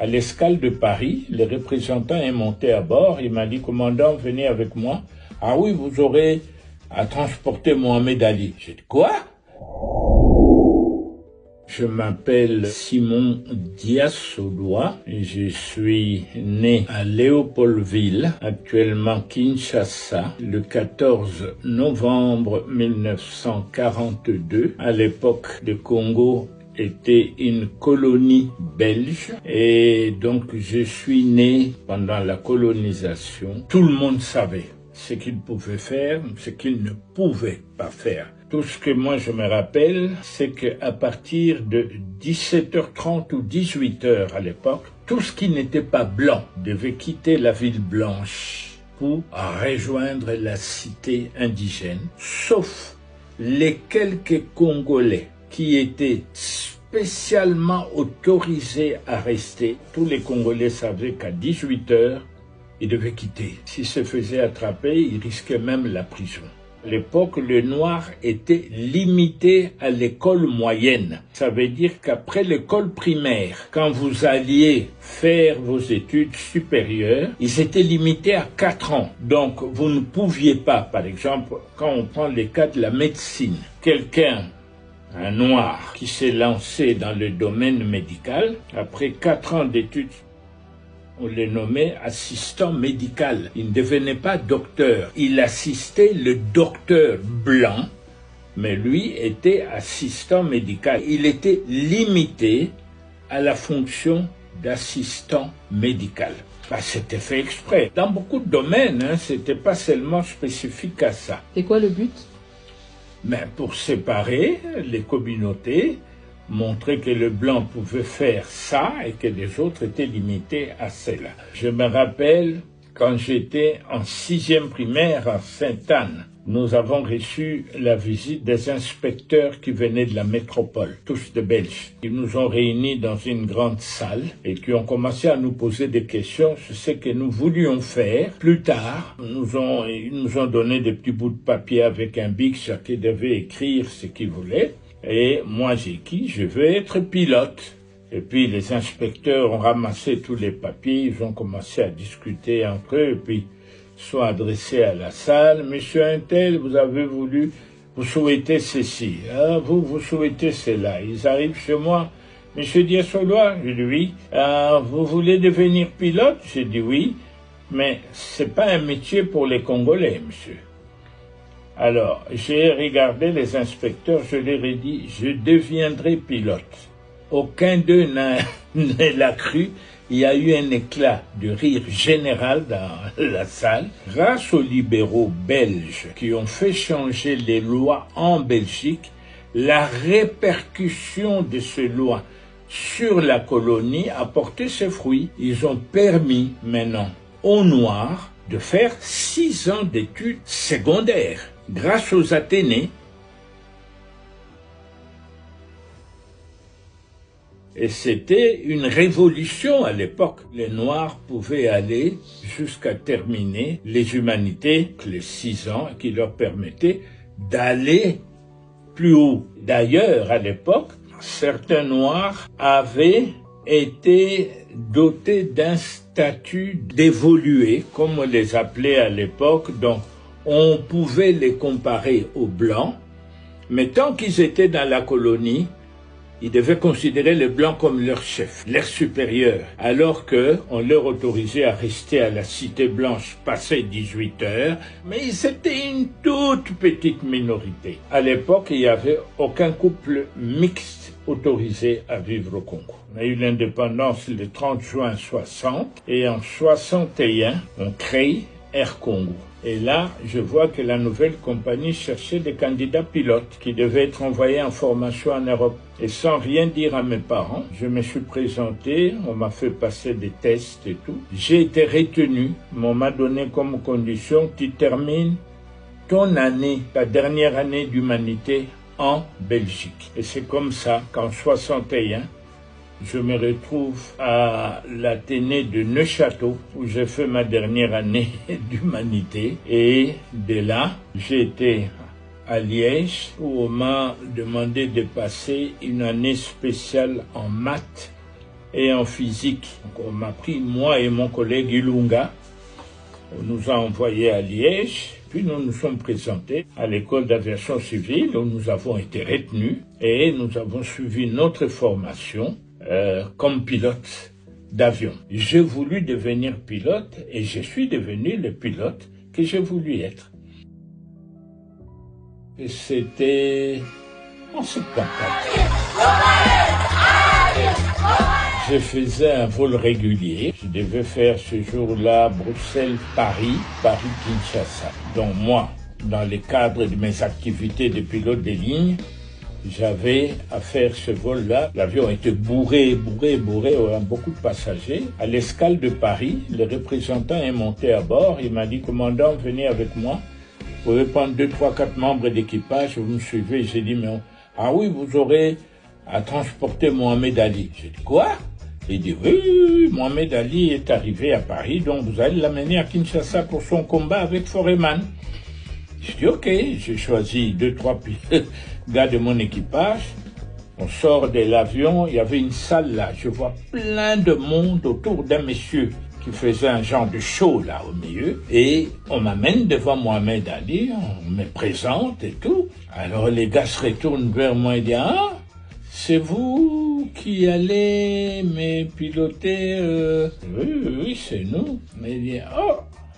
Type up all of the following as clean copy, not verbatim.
l'escale de Paris, le représentant est monté à bord, il m'a dit « Commandant, venez avec moi. Ah oui, vous aurez à transporter Mohamed Ali. » J'ai dit « Quoi ?» Je m'appelle Simon Dias-Odoa et je suis né à Léopoldville, actuellement Kinshasa, le 14 novembre 1942. À l'époque, le Congo était une colonie belge et donc je suis né pendant la colonisation. Tout le monde savait ce qu'il pouvait faire, ce qu'il ne pouvait pas faire. Tout ce que moi je me rappelle, c'est qu'à partir de 17h30 ou 18h à l'époque, tout ce qui n'était pas blanc devait quitter la ville blanche pour rejoindre la cité indigène, sauf les quelques Congolais qui étaient spécialement autorisés à rester. Tous les Congolais savaient qu'à 18h, ils devaient quitter. S'ils se faisaient attraper, ils risquaient même la prison. À l'époque, le noir était limité à l'école moyenne. Ça veut dire qu'après l'école primaire, quand vous alliez faire vos études supérieures, ils étaient limités à 4 ans. Donc, vous ne pouviez pas, par exemple, quand on prend les cas de la médecine, un noir qui s'est lancé dans le domaine médical, après 4 ans d'études, on le nommait assistant médical. Il ne devenait pas docteur. Il assistait le docteur blanc, mais lui était assistant médical. Il était limité à la fonction d'assistant médical. C'était fait exprès. Dans beaucoup de domaines, c'était pas seulement spécifique à ça. C'est quoi le but? Mais pour séparer les communautés, montrer que le blanc pouvait faire ça et que les autres étaient limités à cela. Je me rappelle quand j'étais en 6e primaire à Sainte-Anne, nous avons reçu la visite des inspecteurs qui venaient de la métropole, tous de Belges. Ils nous ont réunis dans une grande salle et qui ont commencé à nous poser des questions sur ce que nous voulions faire. Plus tard, ils nous ont donné des petits bouts de papier avec un bic, chacun devait écrire ce qu'il voulait. Et moi j'ai dit, je veux être pilote. Et puis les inspecteurs ont ramassé tous les papiers, ils ont commencé à discuter entre eux, et puis sont adressés à la salle. Monsieur Untel, vous souhaitez ceci, vous souhaitez cela. Ils arrivent chez moi. Monsieur Dias-Odoa, je dis oui. Vous voulez devenir pilote? J'ai dit oui, mais c'est pas un métier pour les Congolais, monsieur. Alors, j'ai regardé les inspecteurs, je leur ai dit, je deviendrai pilote. Aucun d'eux ne l'a cru. Il y a eu un éclat de rire général dans la salle. Grâce aux libéraux belges qui ont fait changer les lois en Belgique, la répercussion de ces lois sur la colonie a porté ses fruits. Ils ont permis maintenant aux Noirs de faire 6 ans d'études secondaires. Grâce aux Athénées, et c'était une révolution à l'époque. Les Noirs pouvaient aller jusqu'à terminer les humanités, les 6 ans, qui leur permettaient d'aller plus haut. D'ailleurs, à l'époque, certains Noirs avaient été dotés d'un statut d'évolué, comme on les appelait à l'époque, donc on pouvait les comparer aux Blancs, mais tant qu'ils étaient dans la colonie, ils devaient considérer les Blancs comme leur chef, leur supérieur, alors qu'on leur autorisait à rester à la Cité Blanche passé 18 heures, mais ils étaient une toute petite minorité. À l'époque, il n'y avait aucun couple mixte autorisé à vivre au Congo. On a eu l'indépendance le 30 juin 60 et en 61, on crée Air Congo. Et là, je vois que la nouvelle compagnie cherchait des candidats pilotes qui devaient être envoyés en formation en Europe. Et sans rien dire à mes parents, je me suis présenté, on m'a fait passer des tests et tout. J'ai été retenu, on m'a donné comme condition, tu termines ton année, ta dernière année d'humanité en Belgique. Et c'est comme ça qu'en 61, je me retrouve à l'Athénée de Neuchâtel où j'ai fait ma dernière année d'humanité. Et de là, j'ai été à Liège où on m'a demandé de passer une année spéciale en maths et en physique. Donc, on m'a pris, moi et mon collègue Ilunga, on nous a envoyés à Liège, puis nous nous sommes présentés à l'école d'aviation civile où nous avons été retenus et nous avons suivi notre formation comme pilote d'avion. J'ai voulu devenir pilote et je suis devenu le pilote que j'ai voulu être. Et c'était en 74. Je faisais un vol régulier. Je devais faire ce jour-là Bruxelles-Paris, Paris-Kinshasa. Donc moi, dans le cadre de mes activités de pilote de ligne, j'avais à faire ce vol-là. L'avion était bourré, beaucoup de passagers. À l'escale de Paris, le représentant est monté à bord. Il m'a dit, commandant, venez avec moi. Vous pouvez prendre 2, 3, 4 membres d'équipage, vous me suivez. J'ai dit, mais ah oui, vous aurez à transporter Mohamed Ali. J'ai dit, quoi? Il dit, oui, Mohamed Ali est arrivé à Paris, donc vous allez l'amener à Kinshasa pour son combat avec Foreman. J'ai dit, ok, j'ai choisi 2, 3 gars de mon équipage. On sort de l'avion, il y avait une salle là, je vois plein de monde autour d'un monsieur qui faisait un genre de show là au milieu. Et on m'amène devant Mohamed Ali, on me présente et tout. Alors les gars se retournent vers moi et disent, ah, c'est vous qui allez me piloter Oui, c'est nous. Mais il dit, oh,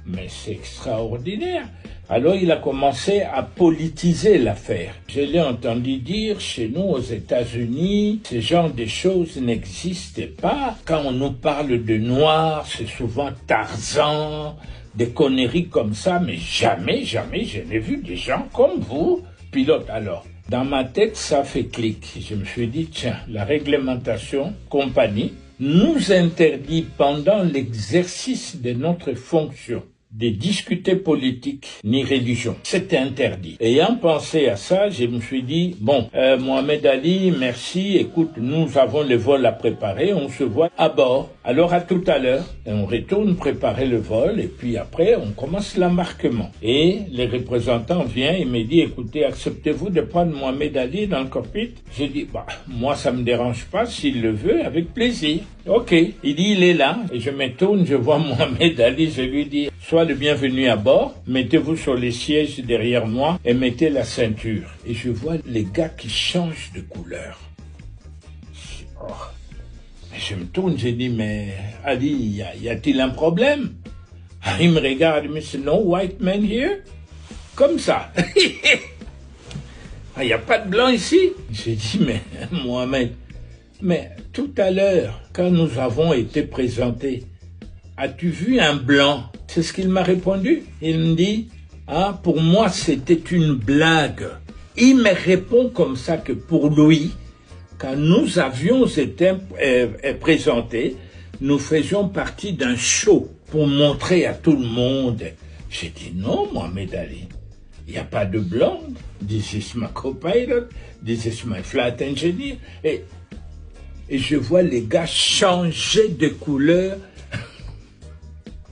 mais c'est extraordinaire. Alors il a commencé à politiser l'affaire. Je l'ai entendu dire, chez nous aux États-Unis, ce genre de choses n'existaient pas. Quand on nous parle de noirs, c'est souvent Tarzan, des conneries comme ça, mais jamais je n'ai vu des gens comme vous, pilote. Alors, dans ma tête, ça fait clic. Je me suis dit, tiens, la réglementation compagnie nous interdit pendant l'exercice de notre fonction de discuter politique ni religion. C'était interdit. Ayant pensé à ça, je me suis dit, bon, Mohamed Ali, merci, écoute, nous avons le vol à préparer, on se voit à bord. Alors à tout à l'heure, et on retourne préparer le vol, et puis après, on commence l'embarquement. Et le représentant vient et me dit, écoutez, acceptez-vous de prendre Mohamed Ali dans le cockpit? J'ai dit, bah, moi ça me dérange pas, s'il le veut, avec plaisir. Ok, il dit, il est là, et je me tourne, je vois Mohamed Ali, je lui dis, sois le bienvenu à bord, mettez-vous sur les sièges derrière moi et mettez la ceinture. Et je vois les gars qui changent de couleur. Oh. Je me tourne, je dis, mais Ali, y a-t-il un problème? Il me regarde, il me dit, no white man here? Comme ça. Il n'y a pas de blanc ici? J'ai dit, mais Mohamed, mais tout à l'heure, quand nous avons été présentés, as-tu vu un blanc? C'est ce qu'il m'a répondu. Il me dit, ah, pour moi, c'était une blague. Il me répond comme ça que pour lui, quand nous avions été présentés, nous faisions partie d'un show pour montrer à tout le monde. J'ai dit, non, Mohamed Ali, il n'y a pas de blanc. This is my co-pilot, this is my flight engineer. Et je vois les gars changer de couleur.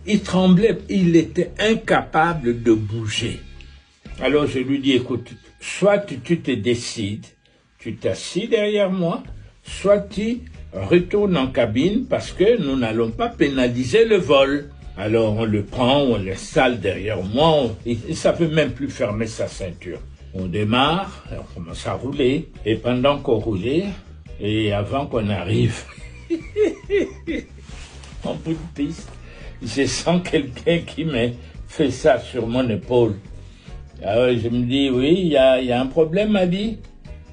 Il tremblait, il était incapable de bouger. Alors je lui dis, écoute, soit tu te décides, tu t'assis derrière moi, soit tu retournes en cabine parce que nous n'allons pas pénaliser le vol. Alors on le prend, on l'installe derrière moi, il ne savait même plus fermer sa ceinture. On démarre, on commence à rouler, et pendant qu'on roulait, et avant qu'on arrive en bout de piste, je sens quelqu'un qui me fait ça sur mon épaule. Alors je me dis, oui, il y a un problème, Ali.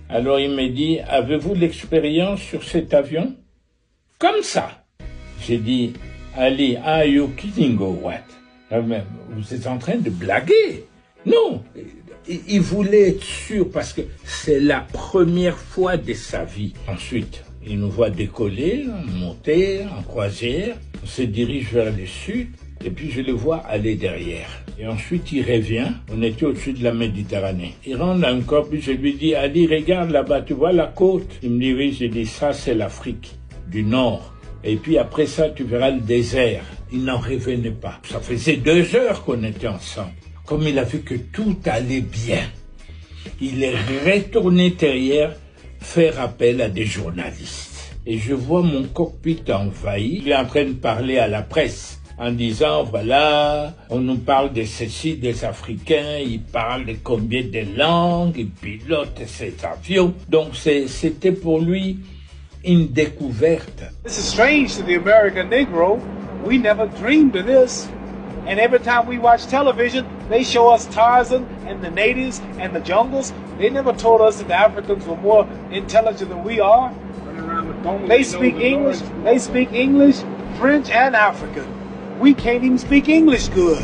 Alors il me dit, avez-vous l'expérience sur cet avion? Comme ça. J'ai dit, Ali, are you kidding or what? Vous êtes en train de blaguer? Non, il voulait être sûr parce que c'est la première fois de sa vie. Ensuite, il nous voit décoller, monter en croisière. On se dirige vers le sud et puis je le vois aller derrière. Et ensuite, il revient. On était au-dessus de la Méditerranée. Il rentre dans le corps, puis je lui dis, Ali, regarde là-bas, tu vois la côte? Il me dit, oui. J'ai dit, ça, c'est l'Afrique du Nord. Et puis après ça, tu verras le désert. Il n'en revenait pas. Ça faisait 2 heures qu'on était ensemble. Comme il a vu que tout allait bien, il est retourné derrière faire appel à des journalistes. et je vois mon cockpit envahi. Il est en train de parler à la presse en disant, voilà, on nous parle de ceci, des Africains, ils parlent de combien de langues, ils pilotent ces avions. Donc c'était pour lui une découverte. This is strange to the American Negro. We never dreamed of this. And every time we watch television, they show us Tarzan and the natives and the jungles. They never told us that the Africans were more intelligent than we are. They speak English, French and African. We can't even speak English good.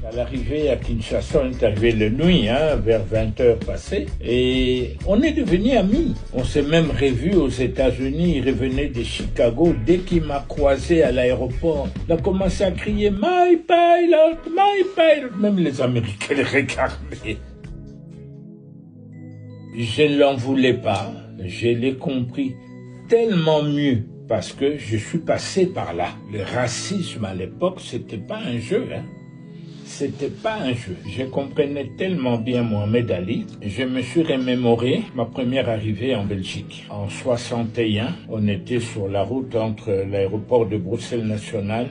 À l'arrivée à Kinshasa, on est arrivé la nuit, vers 20h passées, et on est devenus amis. On s'est même revus aux États-Unis. Il revenait de Chicago. Dès qu'il m'a croisé à l'aéroport, il a commencé à crier « My pilot, my pilot !» Même les Américains le regardaient. Je ne l'en voulais pas. Je l'ai compris tellement mieux parce que je suis passé par là. Le racisme à l'époque, c'était pas un jeu, C'était pas un jeu. Je comprenais tellement bien Mohamed Ali. Je me suis remémoré ma première arrivée en Belgique. En 61, on était sur la route entre l'aéroport de Bruxelles National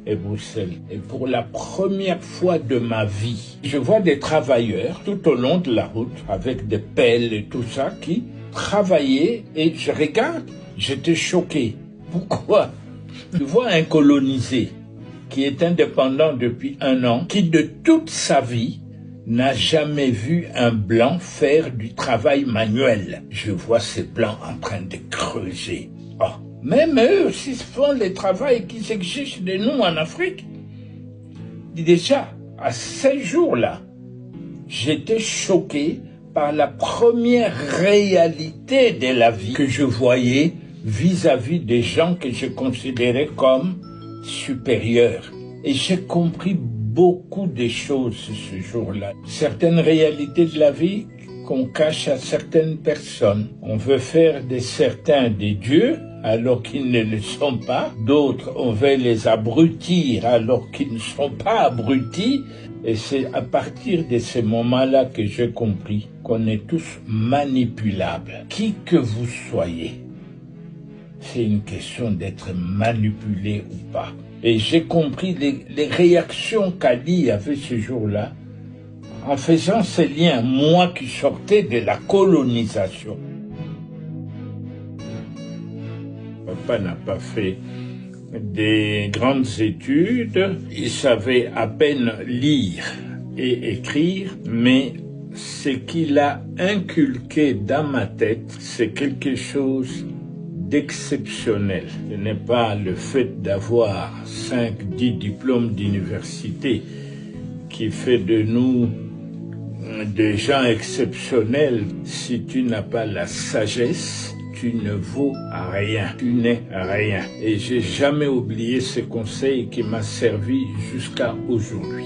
et Bruxelles. Et pour la première fois de ma vie, je vois des travailleurs tout au long de la route avec des pelles et tout ça qui travaillaient et je regarde, j'étais choqué. Pourquoi? Tu vois un colonisé qui est indépendant depuis 1 an, qui de toute sa vie n'a jamais vu un blanc faire du travail manuel. Je vois ces blancs en train de creuser. Oh, même eux aussi font le travail qui s'exige de nous en Afrique. Déjà, à ces jours-là, j'étais choqué par la première réalité de la vie que je voyais vis-à-vis des gens que je considérais comme supérieurs. Et j'ai compris beaucoup de choses ce jour-là. Certaines réalités de la vie qu'on cache à certaines personnes. On veut faire de certains des dieux alors qu'ils ne le sont pas. D'autres, on veut les abrutir alors qu'ils ne sont pas abrutis. Et c'est à partir de ce moment-là que j'ai compris qu'on est tous manipulables. Qui que vous soyez, c'est une question d'être manipulé ou pas. Et j'ai compris les réactions qu'Ali avait ce jour-là en faisant ces liens, moi qui sortais de la colonisation. Papa n'a pas fait des grandes études, il savait à peine lire et écrire, mais ce qu'il a inculqué dans ma tête, c'est quelque chose d'exceptionnel. Ce n'est pas le fait d'avoir 5-10 diplômes d'université qui fait de nous des gens exceptionnels. Si tu n'as pas la sagesse, tu ne vaux rien, tu n'es rien. Et j'ai jamais oublié ce conseil qui m'a servi jusqu'à aujourd'hui.